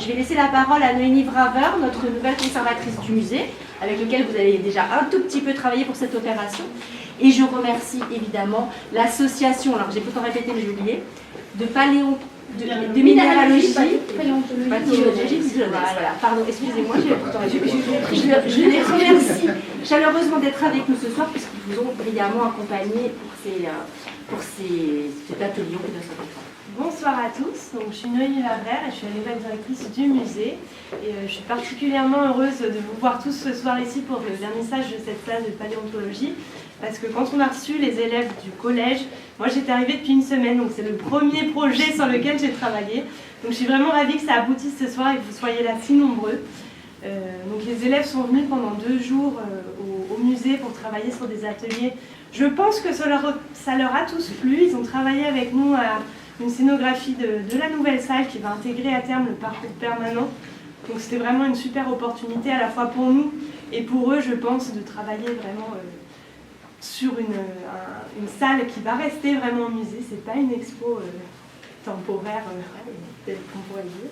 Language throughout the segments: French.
je vais laisser la parole à Noémie Vraveur, notre nouvelle conservatrice du musée, avec laquelle vous avez déjà un tout petit peu travaillé pour cette opération. Et je remercie évidemment l'association, alors j'ai pourtant répété mais j'ai oublié, de minéralogie, paléontologie, voilà, pardon, excusez-moi, je les remercie chaleureusement d'être avec nous ce soir puisqu'ils vous ont brillamment accompagnés pour cet atelier. Bonsoir à tous, donc, je suis Noémie Vraveur et je suis la nouvelle directrice du musée. Et je suis particulièrement heureuse de vous voir tous ce soir ici pour le vernissage de cette classe de paléontologie. Parce que quand on a reçu les élèves du collège, moi j'étais arrivée depuis une semaine, donc c'est le premier projet sur lequel j'ai travaillé. Donc je suis vraiment ravie que ça aboutisse ce soir et que vous soyez là si nombreux. Donc les élèves sont venus pendant 2 jours au musée pour travailler sur des ateliers. Je pense que ça leur a tous plu. Ils ont travaillé avec nous à une scénographie de la nouvelle salle qui va intégrer à terme le parcours permanent. Donc c'était vraiment une super opportunité à la fois pour nous et pour eux, je pense, de travailler vraiment sur une salle qui va rester vraiment au musée. C'est pas une expo temporaire telle qu'on pourrait dire.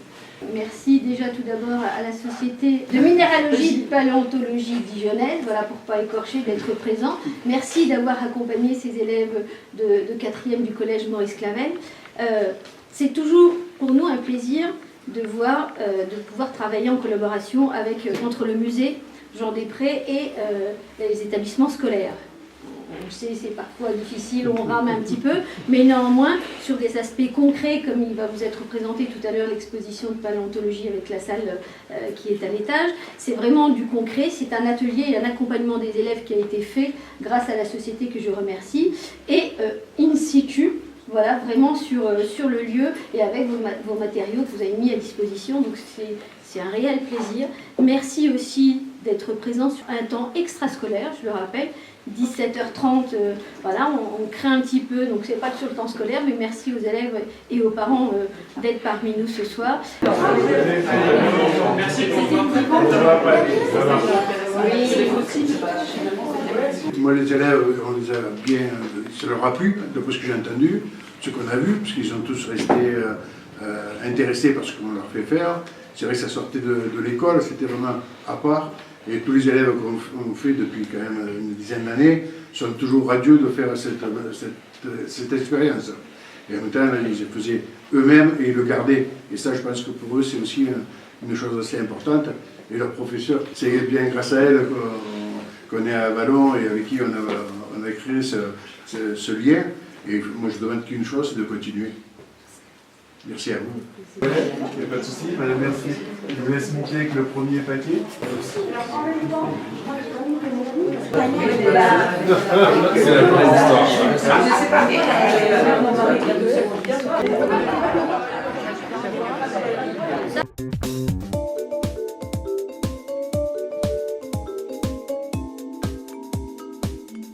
Merci déjà tout d'abord à la Société de minéralogie et de paléontologie dijonnaise, voilà, pour ne pas écorcher, d'être présent. Merci d'avoir accompagné ces élèves de 4e du collège Maurice Clavel. C'est toujours pour nous un plaisir de pouvoir travailler en collaboration entre le musée Jean-Després et les établissements scolaires. On sait, c'est parfois difficile, on rame un petit peu, mais néanmoins, sur des aspects concrets, comme il va vous être présenté tout à l'heure l'exposition de paléontologie avec la salle qui est à l'étage, c'est vraiment du concret, c'est un atelier et un accompagnement des élèves qui a été fait grâce à la société que je remercie, et in situ, voilà, vraiment sur le lieu et avec vos matériaux que vous avez mis à disposition, donc c'est un réel plaisir. Merci aussi d'être présent sur un temps extrascolaire, je le rappelle, 17h30, voilà, on craint un petit peu, donc c'est pas que sur le temps scolaire, mais merci aux élèves et aux parents d'être parmi nous ce soir. Merci. Moi, les élèves, on les a bien, ça leur a plu, d'après ce que j'ai entendu, ce qu'on a vu, parce qu'ils sont tous restés intéressés par ce qu'on leur fait faire. C'est vrai que ça sortait de l'école, c'était vraiment à part. Et tous les élèves qu'on fait depuis quand même une dizaine d'années sont toujours radieux de faire cette expérience. Et en même temps, ils le faisaient eux-mêmes et ils le gardaient. Et ça, je pense que pour eux, c'est aussi une chose assez importante. Et leur professeur, c'est bien grâce à elle qu'on est à Vallon et avec qui on a créé ce lien. Et moi, je demande qu'une chose, c'est de continuer. Merci à vous. Il n'y a pas de souci, madame, merci. Je vous laisse monter avec le premier paquet. C'est la vraie histoire.